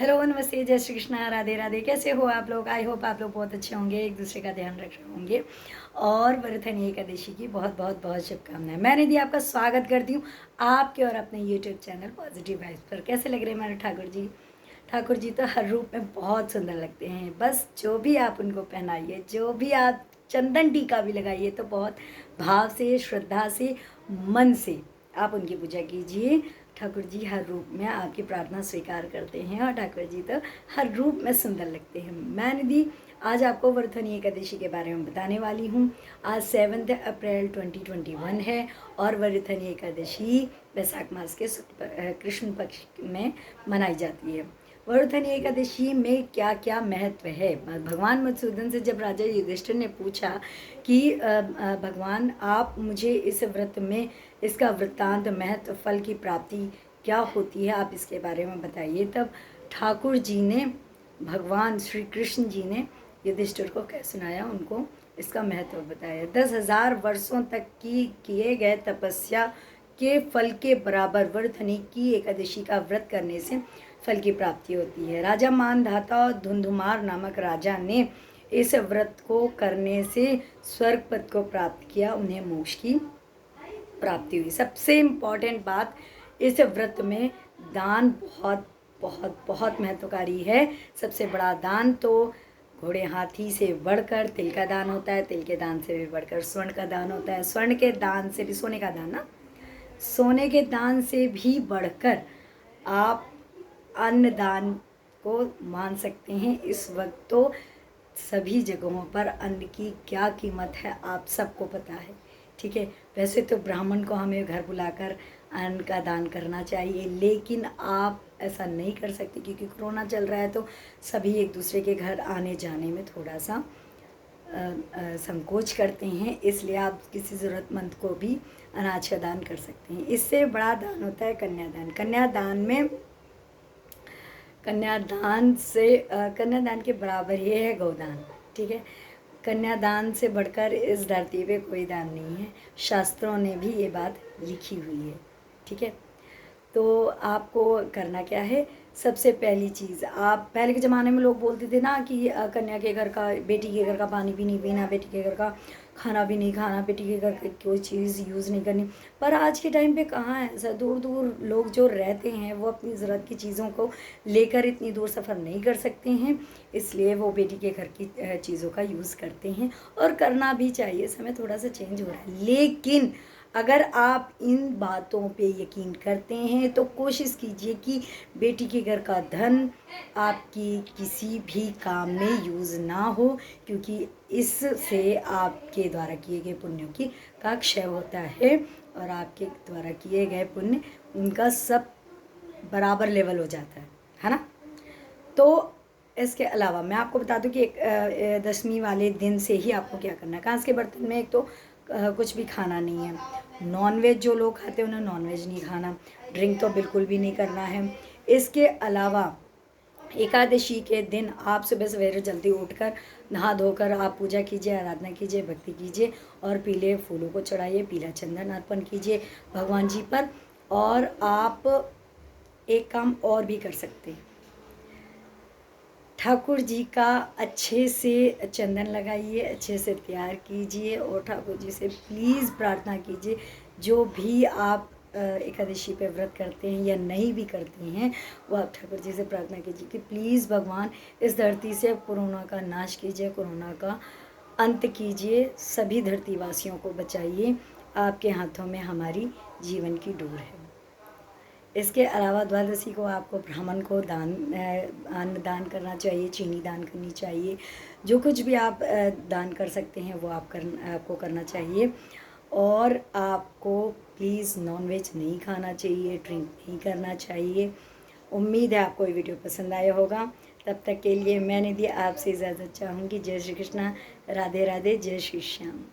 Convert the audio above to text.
Hello नमस्ते, जय श्री कृष्णा, राधे राधे। कैसे हो आप लोग? आई होप आप लोग बहुत अच्छे होंगे, एक दूसरे का ध्यान रख रहे होंगे। और वरथनी एकादशी की बहुत बहुत बहुत शुभकामनाएं। मैं निधि आपका स्वागत करती हूँ आपके और अपने यूट्यूब चैनल पॉजिटिव वाइब्स पर। कैसे लग रहे हैं हमारे ठाकुर जी? ठाकुर जी तो हर रूप में बहुत सुंदर लगते हैं। बस जो भी आप उनको पहनाइए, जो भी आप चंदन टीका भी लगाइए, तो बहुत भाव से, श्रद्धा से, मन से आप उनकी पूजा कीजिए। ठाकुर जी हर रूप में आपकी प्रार्थना स्वीकार करते हैं और ठाकुर जी तो हर रूप में सुंदर लगते हैं। मैं निधि आज आपको वरथनी एकादशी के बारे में बताने वाली हूँ। आज 7 अप्रैल 2021 है और वरथनी एकादशी वैशाख मास के कृष्ण पक्ष में मनाई जाती है। वरथनी एकादशी में क्या क्या महत्व है? भगवान मधुसूदन से जब राजा युधिष्ठिर ने पूछा कि भगवान आप मुझे इस व्रत में इसका वृत्तांत, महत्व, फल की प्राप्ति क्या होती है, आप इसके बारे में बताइए। तब ठाकुर जी ने, भगवान श्री कृष्ण जी ने युधिष्ठिर को कह सुनाया, उनको इसका महत्व बताया। 10,000 वर्षों तक की किए गए तपस्या के फल के बराबर वरथनी की एकादशी का व्रत करने से फल की प्राप्ति होती है। राजा मानधाता और धुंधुमार नामक राजा ने इस व्रत को करने से स्वर्ग पद को प्राप्त किया, उन्हें मोक्ष की प्राप्ति हुई। सबसे इम्पॉर्टेंट बात, इस व्रत में दान बहुत बहुत बहुत महत्वकारी है। सबसे बड़ा दान तो घोड़े हाथी से बढ़कर तिल का दान होता है, तिल के दान से भी बढ़कर स्वर्ण का दान होता है, स्वर्ण के दान से भी, सोने का दान ना, सोने के दान से भी बढ़कर आप अन्नदान को मान सकते हैं। इस वक्त तो सभी जगहों पर अन्न की क्या कीमत है आप सबको पता है, ठीक है। वैसे तो ब्राह्मण को हमें घर बुलाकर अन्न का दान करना चाहिए, लेकिन आप ऐसा नहीं कर सकते क्योंकि कोरोना चल रहा है, तो सभी एक दूसरे के घर आने जाने में थोड़ा सा संकोच करते हैं। इसलिए आप किसी ज़रूरतमंद को भी अनाज का दान कर सकते हैं। इससे बड़ा दान होता है कन्यादान। कन्यादान के बराबर ही है गौदान, ठीक है। कन्यादान से बढ़कर इस धरती पे कोई दान नहीं है। शास्त्रों ने भी ये बात लिखी हुई है, ठीक है। तो आपको करना क्या है? सबसे पहली चीज़, आप पहले के ज़माने में लोग बोलते थे ना कि कन्या के घर का, बेटी के घर का पानी भी नहीं पीना, बेटी के घर का खाना भी नहीं खाना, बेटी के घर की कोई चीज़ यूज़ नहीं करनी। पर आज के टाइम पे कहाँ है ऐसा? दूर दूर लोग जो रहते हैं वो अपनी ज़रूरत की चीज़ों को लेकर इतनी दूर सफ़र नहीं कर सकते हैं, इसलिए वो बेटी के घर की चीज़ों का यूज़ करते हैं। और करना भी चाहिए, समय थोड़ा सा चेंज हो रहा है, लेकिन अगर आप इन बातों पे यकीन करते हैं तो कोशिश कीजिए कि बेटी के घर का धन आपकी किसी भी काम में यूज़ ना हो, क्योंकि इससे आपके द्वारा किए गए पुण्यों की का क्षय होता है और आपके द्वारा किए गए पुण्य उनका सब बराबर लेवल हो जाता है ना। तो इसके अलावा मैं आपको बता दूं कि एक दशमी वाले दिन से ही आपको क्या करना है। कांच के बर्तन में एक तो कुछ भी खाना नहीं है। नॉनवेज जो लोग खाते हैं उन्हें नॉनवेज नहीं खाना, ड्रिंक तो बिल्कुल भी नहीं करना है। इसके अलावा एकादशी के दिन आप सुबह सवेरे जल्दी उठकर नहा धोकर आप पूजा कीजिए, आराधना कीजिए, भक्ति कीजिए और पीले फूलों को चढ़ाइए, पीला चंदन अर्पण कीजिए भगवान जी पर। और आप एक काम और भी कर सकते हैं, ठाकुर जी का अच्छे से चंदन लगाइए, अच्छे से तैयार कीजिए और ठाकुर जी से प्लीज़ प्रार्थना कीजिए। जो भी आप एकादशी पे व्रत करते हैं या नहीं भी करते हैं, वो आप ठाकुर जी से प्रार्थना कीजिए कि प्लीज़ भगवान इस धरती से कोरोना का नाश कीजिए, कोरोना का अंत कीजिए, सभी धरतीवासियों को बचाइए। आपके हाथों में हमारी जीवन की डोर है। इसके अलावा द्वादशी को आपको ब्राह्मण को अन्न दान करना चाहिए, चीनी दान करनी चाहिए। जो कुछ भी आप दान कर सकते हैं वो आपको करना चाहिए। और आपको प्लीज़ नॉनवेज नहीं खाना चाहिए, ड्रिंक नहीं करना चाहिए। उम्मीद है आपको ये वीडियो पसंद आया होगा। तब तक के लिए मैं निधि आपसे इजाज़त चाहूँगी। जय श्री कृष्णा, राधे राधे, जय श्री श्याम।